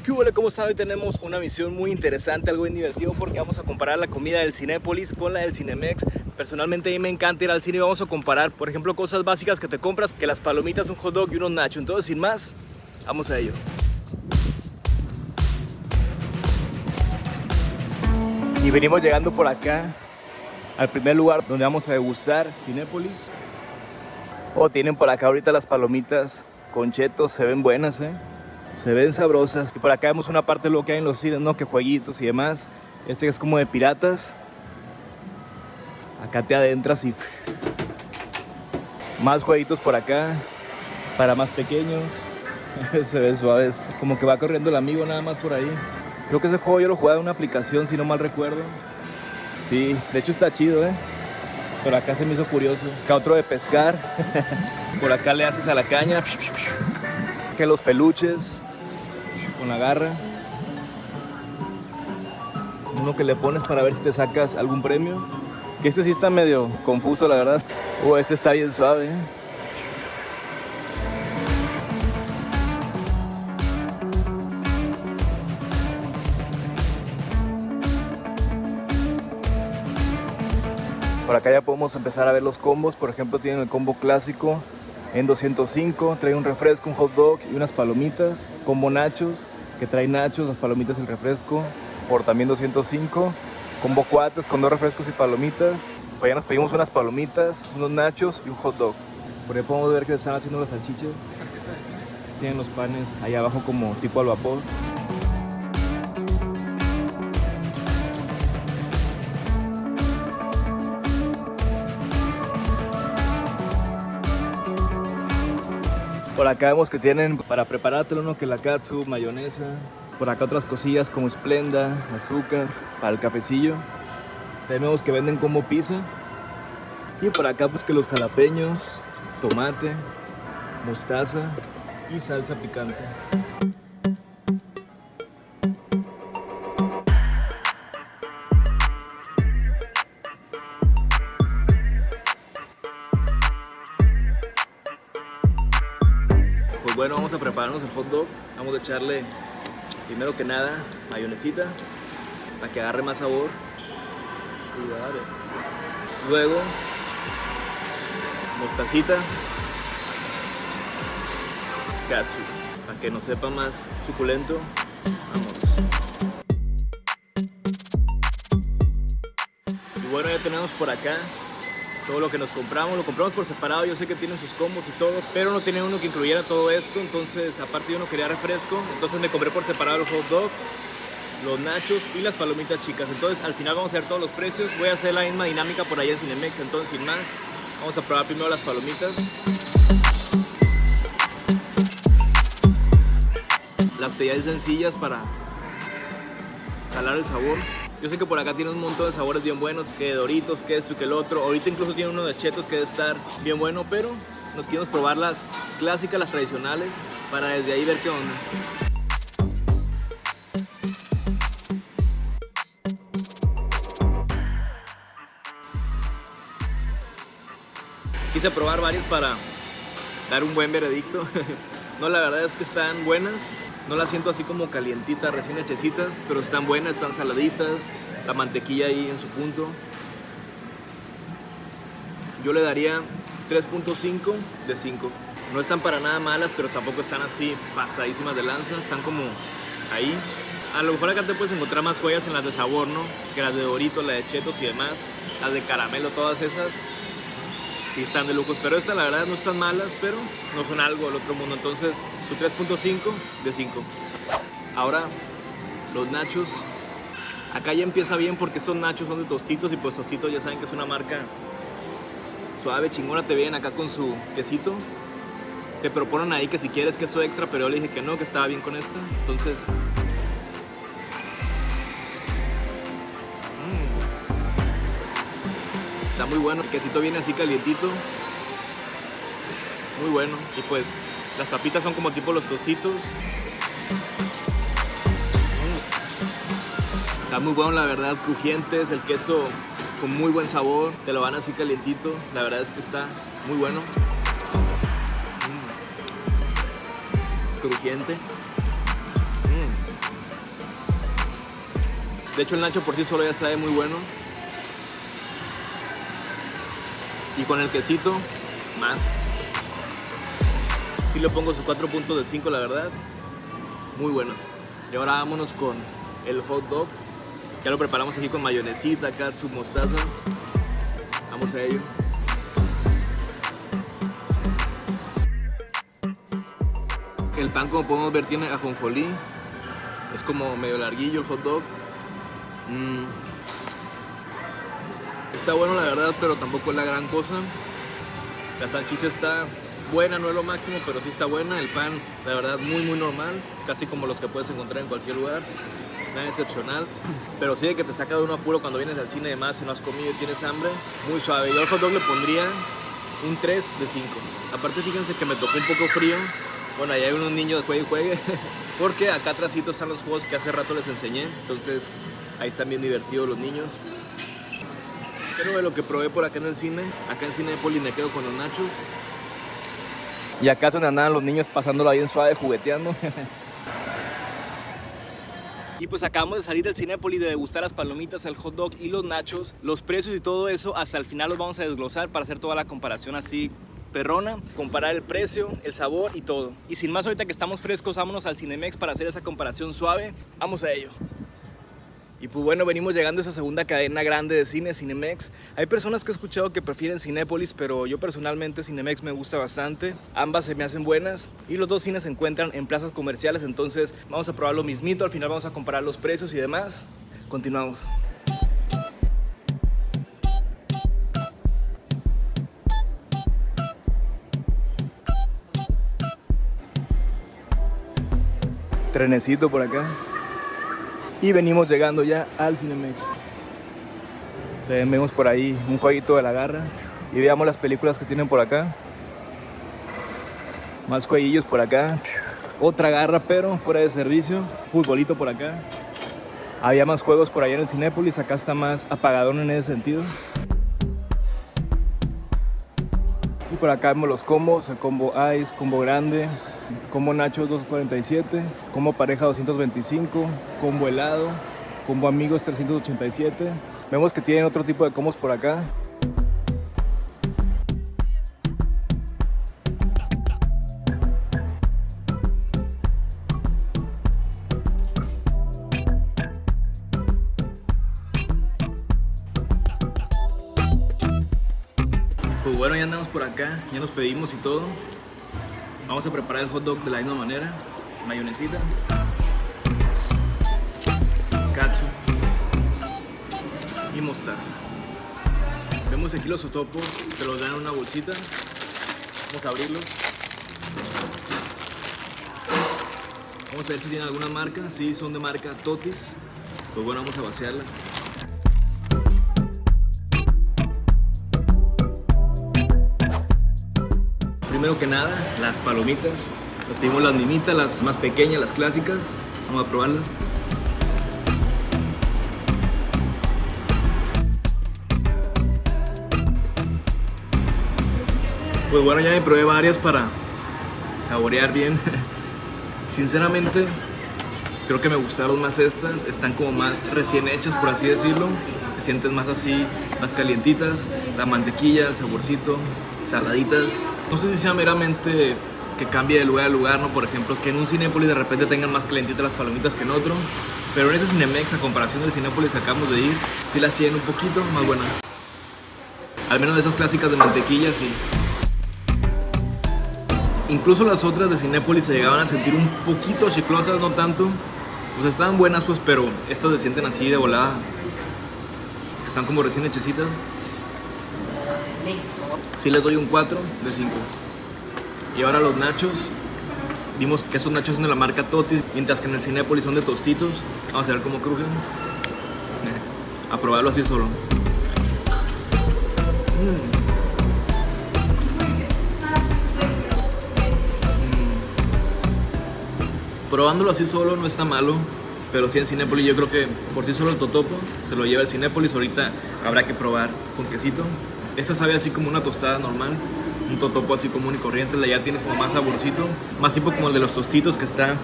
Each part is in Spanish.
¿Qué hubo? ¿Cómo están? Hoy tenemos una misión muy interesante, algo bien divertido, porque vamos a comparar la comida del Cinépolis con la del Cinemex. Personalmente a mí me encanta ir al cine y vamos a comparar, por ejemplo, cosas básicas que te compras, que las palomitas, un hot dog y unos nachos. Entonces, sin más, vamos a ello. Y venimos llegando por acá al primer lugar donde vamos a degustar Cinépolis. Oh, tienen por acá ahorita las palomitas con chetos, se ven buenas, se ven sabrosas. Y por acá vemos una parte de lo que hay en los cines, ¿no? Que jueguitos y demás. Este es como de piratas. Acá te adentras y más jueguitos por acá para más pequeños. Se ve suave esto. Como que va corriendo el amigo nada más por ahí. Creo que ese juego yo lo jugaba en una aplicación, si no mal recuerdo. Sí, de hecho está chido, Por acá se me hizo curioso. Acá otro de pescar. Por acá le haces a la caña. Que los peluches con la garra. Uno que le pones para ver si te sacas algún premio. Que este sí está medio confuso, la verdad. Este está bien suave, Por acá ya podemos empezar a ver los combos. Por ejemplo, tienen el combo clásico en 205, trae un refresco, un hot dog y unas palomitas. Combo nachos, que trae nachos, las palomitas y el refresco, por también 205. Combo 4 con 2 refrescos y palomitas. Pues ya nos pedimos unas palomitas, unos nachos y un hot dog. Por ahí podemos ver que se están haciendo las salchichas. Tienen los panes ahí abajo como tipo al vapor. Por acá vemos que tienen para preparártelo, ¿no? Que la katsu, mayonesa. Por acá otras cosillas como Splenda, azúcar, para el cafecillo. También vemos que venden como pizza. Y por acá pues que los jalapeños, tomate, mostaza y salsa picante. Pues bueno, vamos a prepararnos el hot dog. Vamos a echarle primero que nada mayonesita para que agarre más sabor. Luego mostacita, katsu, para que nos sepa más suculento. Vamos. Y bueno, ya tenemos por acá todo lo que nos compramos. Lo compramos por separado. Yo sé que tienen sus combos y todo, pero no tenía uno que incluyera todo esto. Entonces, aparte yo no quería refresco, entonces me compré por separado el hot dog, los nachos y las palomitas chicas. Entonces al final vamos a ver todos los precios. Voy a hacer la misma dinámica por allá en Cinemex. Entonces, sin más, vamos a probar primero las palomitas. Las pedí sencillas para calar el sabor. Yo sé que por acá tiene un montón de sabores bien buenos, que Doritos, que esto y que el otro. Ahorita incluso tiene uno de chetos que debe estar bien bueno, pero nos queremos probar las clásicas, las tradicionales, para desde ahí ver qué onda. Quise probar varias para dar un buen veredicto. No, la verdad es que están buenas. No las siento así como calientitas, recién hechecitas, pero están buenas, están saladitas, la mantequilla ahí en su punto. Yo le daría 3.5 de 5. No están para nada malas, pero tampoco están así pasadísimas de lanza, están como ahí. A lo mejor acá te puedes encontrar más joyas en las de sabor, ¿no? Que las de Doritos, las de chetos y demás, las de caramelo, todas esas. Sí están de lujos, pero estas la verdad no están malas, pero no son algo del otro mundo. Entonces, tu 3.5 de 5. Ahora, los nachos. Acá ya empieza bien porque estos nachos son de Tostitos y pues Tostitos ya saben que es una marca suave, chingona. Te vienen acá con su quesito. Te proponen ahí que si quieres queso extra, pero yo le dije que no, que estaba bien con esto. Entonces... está muy bueno, el quesito viene así calientito, muy bueno. Y pues las papitas son como tipo los Tostitos. Está muy bueno, la verdad, crujientes, el queso con muy buen sabor, te lo van así calientito, la verdad es que está muy bueno. Crujiente. De hecho el nacho por sí solo ya sabe muy bueno. Y con el quesito, más. Sí le pongo su 4 puntos de 5, la verdad. Muy buenos. Y ahora vámonos con el hot dog. Ya lo preparamos aquí con mayonesita, catsup, mostaza. Vamos a ello. El pan, como podemos ver, tiene ajonjolí. Es como medio larguillo el hot dog. Está bueno la verdad, pero tampoco es la gran cosa. La salchicha está buena, no es lo máximo, pero sí está buena. El pan, la verdad, muy normal, casi como los que puedes encontrar en cualquier lugar. Nada excepcional, pero sí de que te saca de un apuro cuando vienes al cine y demás, si no has comido y tienes hambre. Muy suave. Yo al hot dog le pondría un 3 de 5. Aparte, fíjense que me tocó un poco frío. Bueno, ahí hay unos niños juegue y juegue, porque acá atrásito están los juegos que hace rato les enseñé. Entonces ahí están bien divertidos los niños. Pero de lo que probé por acá en el cine, acá en Cinépolis me quedo con los nachos. Y acá es donde andaban los niños pasándola bien suave, jugueteando. Y pues acabamos de salir del Cinépolis de degustar las palomitas, el hot dog y los nachos. Los precios y todo eso hasta el final los vamos a desglosar para hacer toda la comparación así perrona, comparar el precio, el sabor y todo. Y sin más, ahorita que estamos frescos, vámonos al Cinemex para hacer esa comparación suave. Vamos a ello. Y pues bueno, venimos llegando a esa segunda cadena grande de cine, Cinemex. Hay personas que he escuchado que prefieren Cinépolis, pero yo personalmente Cinemex me gusta bastante. Ambas se me hacen buenas y los dos cines se encuentran en plazas comerciales, entonces vamos a probar lo mismito, al final vamos a comparar los precios y demás. Continuamos. Trenecito por acá. Y venimos llegando ya al Cinemex. También vemos por ahí un jueguito de la garra. Y veamos las películas que tienen por acá. Más jueguillos por acá. Otra garra pero fuera de servicio. Futbolito por acá. Había más juegos por allá en el Cinépolis. Acá está más apagadón en ese sentido. Y por acá vemos los combos. El combo Ice, combo grande, combo nachos 247, combo pareja 225, combo helado, combo amigos 387. Vemos que tienen otro tipo de combos por acá. Pues bueno, ya andamos por acá, ya nos pedimos y todo. Vamos a preparar el hot dog de la misma manera. Mayonesita, catsup y mostaza. Vemos aquí los totopos, te los dan en una bolsita. Vamos a abrirlos. Vamos a ver si tienen alguna marca. Sí, son de marca Totis. Pues bueno, vamos a vaciarla. Primero que nada, las palomitas. Nos pedimos las mimitas, las más pequeñas, las clásicas. Vamos a probarlas. Pues bueno, ya me probé varias para saborear bien. Sinceramente, creo que me gustaron más estas. Están como más recién hechas, por así decirlo. Se sienten más así, más calientitas. La mantequilla, el saborcito, saladitas. No sé si sea meramente que cambie de lugar a lugar, ¿no? Por ejemplo, es que en un Cinépolis de repente tengan más calientitas las palomitas que en otro. Pero en ese Cinemex, a comparación del Cinépolis que acabamos de ir, sí las tienen un poquito más buena. Al menos de esas clásicas de mantequilla, sí. Incluso las otras de Cinépolis se llegaban a sentir un poquito chiclosas, no tanto. Pues estaban buenas, pues, pero estas se sienten así de volada. Están como recién hechecitas. Sí les doy un 4 de 5. Y ahora los nachos. Vimos que esos nachos son de la marca Totis, mientras que en el Cinépolis son de Tostitos. Vamos a ver cómo crujen. A probarlo así solo. Probándolo así solo no está malo, pero sí en Cinépolis yo creo que por sí solo el totopo se lo lleva el Cinépolis. Ahorita habrá que probar con quesito. Esta sabe así como una tostada normal, un totopo así común y corriente. La ya tiene como más saborcito, más tipo como el de los tostitos que está.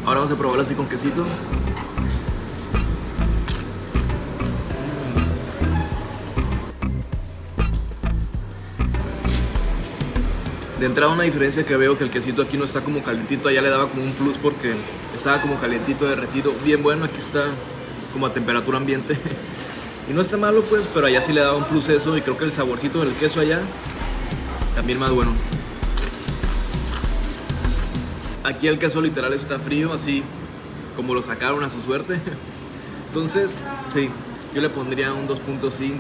Ahora vamos a probarlo así con quesito. De entrada una diferencia que veo que el quesito aquí no está como calientito, allá le daba como un plus porque estaba como calientito, derretido, bien bueno, aquí está como a temperatura ambiente y no está malo pues, pero allá sí le daba un plus eso y creo que el saborcito del queso allá también más bueno. Aquí el queso literal está frío, así como lo sacaron a su suerte, entonces sí, yo le pondría un 2.5,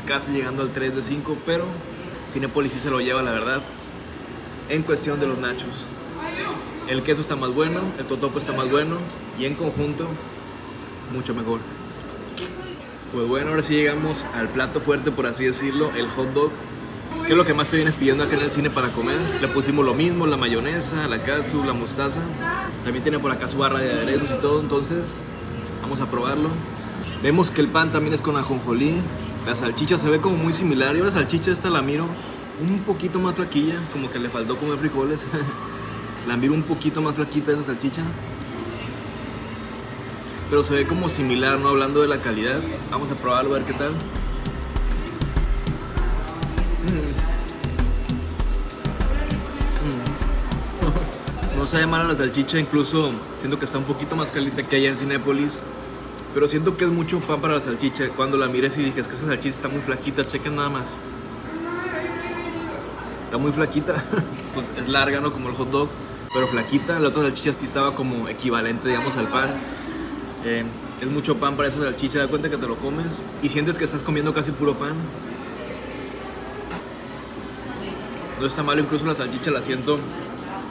casi llegando al 3 de 5, pero Cinépolis sí se lo lleva la verdad. En cuestión de los nachos, el queso está más bueno, el totopo está más bueno y en conjunto mucho mejor. Pues bueno, ahora sí llegamos al plato fuerte, por así decirlo, el hot dog, que es lo que más te vienes pidiendo acá en el cine para comer. Le pusimos lo mismo, la mayonesa, la katsu, la mostaza, también tiene por acá su barra de aderezos y todo, entonces vamos a probarlo. Vemos que el pan también es con ajonjolí, la salchicha se ve como muy similar, yo la salchicha esta la miro un poquito más flaquilla, como que le faltó comer frijoles. La miro un poquito más flaquita esa salchicha, pero se ve como similar, ¿no? Hablando de la calidad, vamos a probarlo a ver qué tal. No sabe mal a la salchicha, incluso siento que está un poquito más caliente que allá en Cinépolis, pero siento que es mucho pan para la salchicha. Cuando la miré sí dije, es que esa salchicha está muy flaquita, chequen nada más. Está muy flaquita, pues es larga, ¿no? Como el hot dog, pero flaquita. La otra salchicha sí estaba como equivalente, digamos, al pan. Es mucho pan para esa salchicha, da cuenta que te lo comes y sientes que estás comiendo casi puro pan. No está malo, incluso la salchicha la siento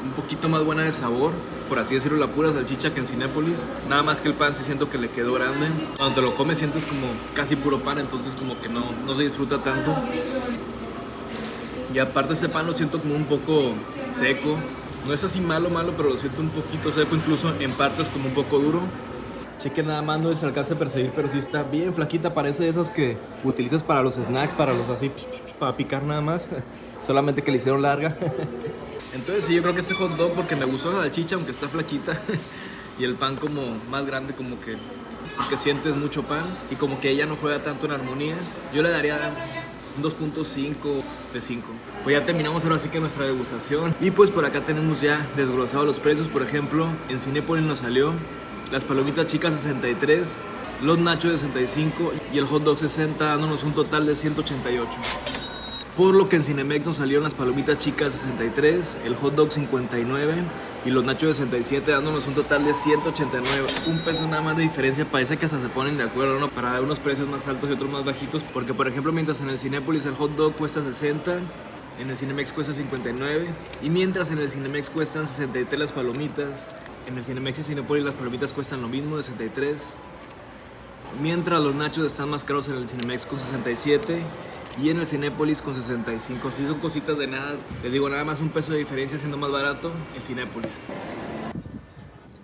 un poquito más buena de sabor, por así decirlo, la pura salchicha que en Cinépolis. Nada más que el pan sí siento que le quedó grande. Cuando te lo comes sientes como casi puro pan, entonces como que no se disfruta tanto. Y aparte este pan lo siento como un poco seco. No es así malo, pero lo siento un poquito seco, incluso en partes como un poco duro. Chequen nada más, no se alcanza a percibir, pero sí está bien flaquita. Parece de esas que utilizas para los snacks, para los así, para picar nada más. Solamente que le hicieron larga. Entonces sí, yo creo que este hot dog, porque me gustó la salchicha, aunque está flaquita. Y el pan como más grande, como que porque sientes mucho pan. Y como que ella no juega tanto en armonía. Yo le daría un 2.5 de 5. Pues ya terminamos ahora sí que nuestra degustación. Y pues por acá tenemos ya desglosados los precios. Por ejemplo, en Cinépolis nos salió las palomitas chicas 63, los nachos de 65 y el hot dog 60, dándonos un total de 188. Por lo que en Cinemex nos salieron las palomitas chicas 63, el hot dog 59 y los nachos 67, dándonos un total de 189. Un peso nada más de diferencia, parece que hasta se ponen de acuerdo, ¿no? Para dar unos precios más altos y otros más bajitos, porque por ejemplo mientras en el Cinépolis el hot dog cuesta 60, en el Cinemex cuesta 59, y mientras en el Cinemex cuestan 63 las palomitas, en el Cinemex y Cinépolis las palomitas cuestan lo mismo, de 63, mientras los nachos están más caros en el Cinemex con 67 y en el Cinépolis con 65. Sí, son cositas de nada, les digo, nada más un peso de diferencia siendo más barato el Cinépolis.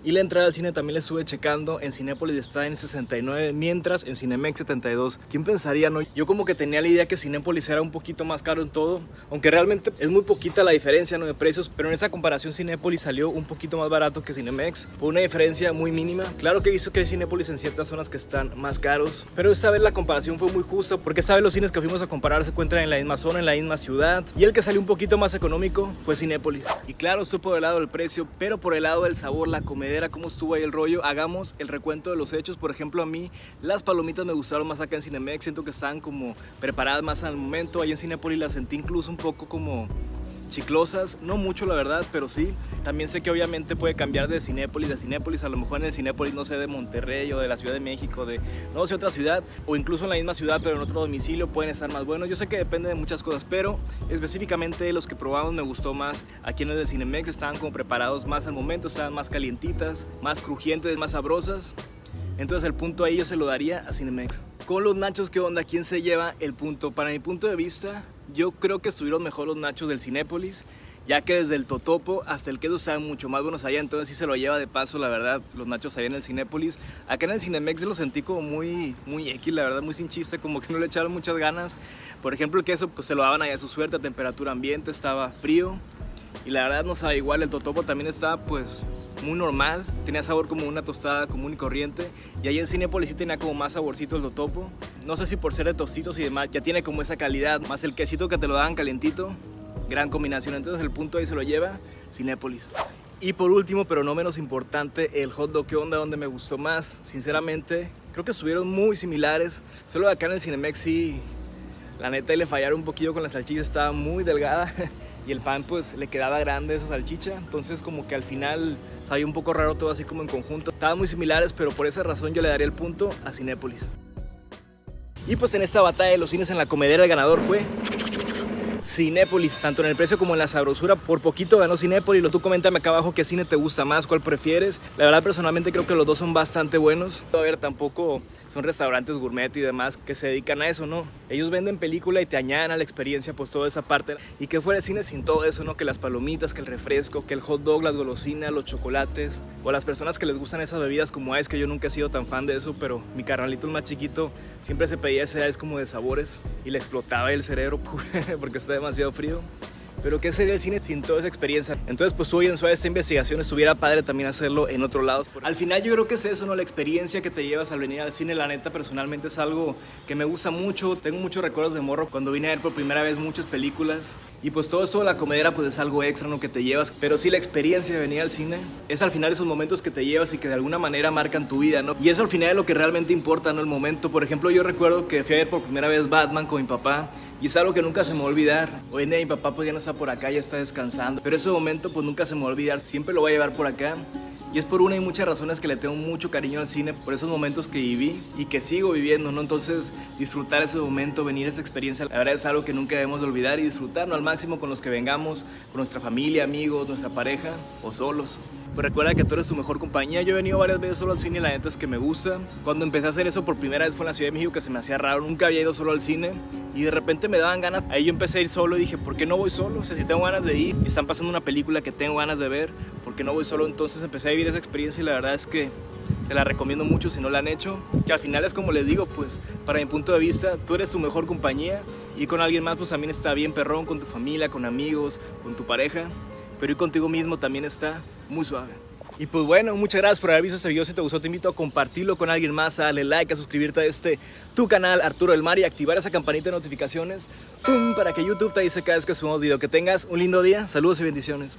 Y la entrada al cine también la estuve checando, en Cinépolis está en 69, mientras en Cinemex 72. ¿Quién pensaría, no? Yo como que tenía la idea que Cinépolis era un poquito más caro en todo, aunque realmente es muy poquita la diferencia, ¿no?, de precios, pero en esa comparación Cinépolis salió un poquito más barato que Cinemex, por una diferencia muy mínima. Claro que he visto que hay Cinépolis en ciertas zonas que están más caros, pero esta vez la comparación fue muy justa, porque esta vez los cines que fuimos a comparar se encuentran en la misma zona, en la misma ciudad, y el que salió un poquito más económico fue Cinépolis. Y claro, estuvo por el lado del precio, pero por el lado del sabor, la comedera, cómo estuvo ahí el rollo. Hagamos el recuento de los hechos. Por ejemplo, a mí las palomitas me gustaron más acá en Cinemex, siento que estaban como preparadas más al momento. Ahí en Cinépolis las sentí incluso un poco como chiclosas, no mucho la verdad, pero sí. También sé que obviamente puede cambiar de Cinépolis a Cinépolis, a lo mejor en el Cinépolis, no sé, de Monterrey o de la Ciudad de México, de no sé, otra ciudad, o incluso en la misma ciudad pero en otro domicilio pueden estar más buenos. Yo sé que depende de muchas cosas, pero específicamente los que probamos me gustó más aquí en el de Cinemex. Estaban como preparados más al momento, estaban más calientitas, más crujientes, más sabrosas. Entonces el punto ahí yo se lo daría a Cinemex. Con los nachos, ¿qué onda? ¿Quién se lleva el punto? Para mi punto de vista, yo creo que estuvieron mejor los nachos del Cinépolis, ya que desde el totopo hasta el queso estaban mucho más buenos allá, entonces sí se lo lleva de paso, la verdad, los nachos allá en el Cinépolis. Acá en el Cinemex lo sentí como muy X, la verdad, muy sin chiste, como que no le echaron muchas ganas. Por ejemplo, el queso pues se lo daban allá a su suerte, a temperatura ambiente, estaba frío, y la verdad no sabe igual. El totopo también estaba pues muy normal, tenía sabor como una tostada común y corriente, y ahí en Cinépolis sí tenía como más saborcito el totopo. No sé si por ser de tostitos y demás ya tiene como esa calidad, más el quesito que te lo daban calientito, gran combinación. Entonces el punto ahí se lo lleva Cinépolis. Y por último, pero no menos importante, el hot dog. ¿Qué onda? ¿Dónde me gustó más? Sinceramente, creo que estuvieron muy similares. Solo acá en el Cinemex sí, la neta, le fallaron un poquillo con la salchicha, estaba muy delgada. Y el pan pues le quedaba grande esa salchicha. Entonces como que al final sabía un poco raro todo así como en conjunto. Estaban muy similares, pero por esa razón yo le daría el punto a Cinépolis. Y pues en esta batalla de los cines en la comedera el ganador fue Cinépolis, tanto en el precio como en la sabrosura. Por poquito ganó Cinépolis. Tú coméntame acá abajo qué cine te gusta más, cuál prefieres. La verdad, personalmente creo que los dos son bastante buenos. A ver, tampoco son restaurantes gourmet y demás que se dedican a eso, ¿no? Ellos venden película y te añaden a la experiencia pues toda esa parte. Y que fuera el cine sin todo eso, ¿no? Que las palomitas, que el refresco, que el hot dog, las golosinas, los chocolates. O las personas que les gustan esas bebidas como Ice, que yo nunca he sido tan fan de eso, pero mi carnalito el más chiquito siempre se pedía ese Ice como de sabores y le explotaba el cerebro porque está demasiado frío. Pero ¿qué sería el cine sin toda esa experiencia? Entonces pues hoy en esta investigación estuviera padre también hacerlo en otros lados. Al final yo creo que es eso, ¿no? La experiencia que te llevas al venir al cine. La neta, personalmente es algo que me gusta mucho. Tengo muchos recuerdos de morro cuando vine a ver por primera vez muchas películas. Y pues todo eso de la comedera pues es algo extra, ¿no? Que te llevas. Pero sí, la experiencia de venir al cine es al final esos momentos que te llevas y que de alguna manera marcan tu vida, ¿no? Y eso al final es lo que realmente importa, ¿no? El momento. Por ejemplo, yo recuerdo que fui a ver por primera vez Batman con mi papá. Y es algo que nunca se me va a olvidar. Hoy en día mi papá pues ya no está por acá, ya está descansando. Pero ese momento pues nunca se me va a olvidar. Siempre lo voy a llevar por acá. Y es por una y muchas razones que le tengo mucho cariño al cine, por esos momentos que viví y que sigo viviendo, ¿no? Entonces, disfrutar ese momento, venir a esa experiencia, la verdad es algo que nunca debemos de olvidar y disfrutarlo al máximo con los que vengamos, con nuestra familia, amigos, nuestra pareja o solos. Pues recuerda que tú eres tu mejor compañía. Yo he venido varias veces solo al cine y la neta es que me gusta. Cuando empecé a hacer eso por primera vez fue en la Ciudad de México, que se me hacía raro. Nunca había ido solo al cine y de repente me daban ganas. Ahí yo empecé a ir solo y dije, ¿por qué no voy solo? O sea, si tengo ganas de ir y están pasando una película que tengo ganas de ver, ¿por qué no voy solo? Entonces empecé a vivir esa experiencia y la verdad es que se la recomiendo mucho si no la han hecho. Que al final es como les digo, pues para mi punto de vista, tú eres tu mejor compañía. Y con alguien más pues también está bien perrón, con tu familia, con amigos, con tu pareja. Pero ir contigo mismo también está muy suave. Y pues bueno, muchas gracias por haber visto este video. Si te gustó, te invito a compartirlo con alguien más, a darle like, a suscribirte a tu canal Arturo del Mar y activar esa campanita de notificaciones para que YouTube te avise cada vez que subamos video. Que tengas un lindo día, saludos y bendiciones.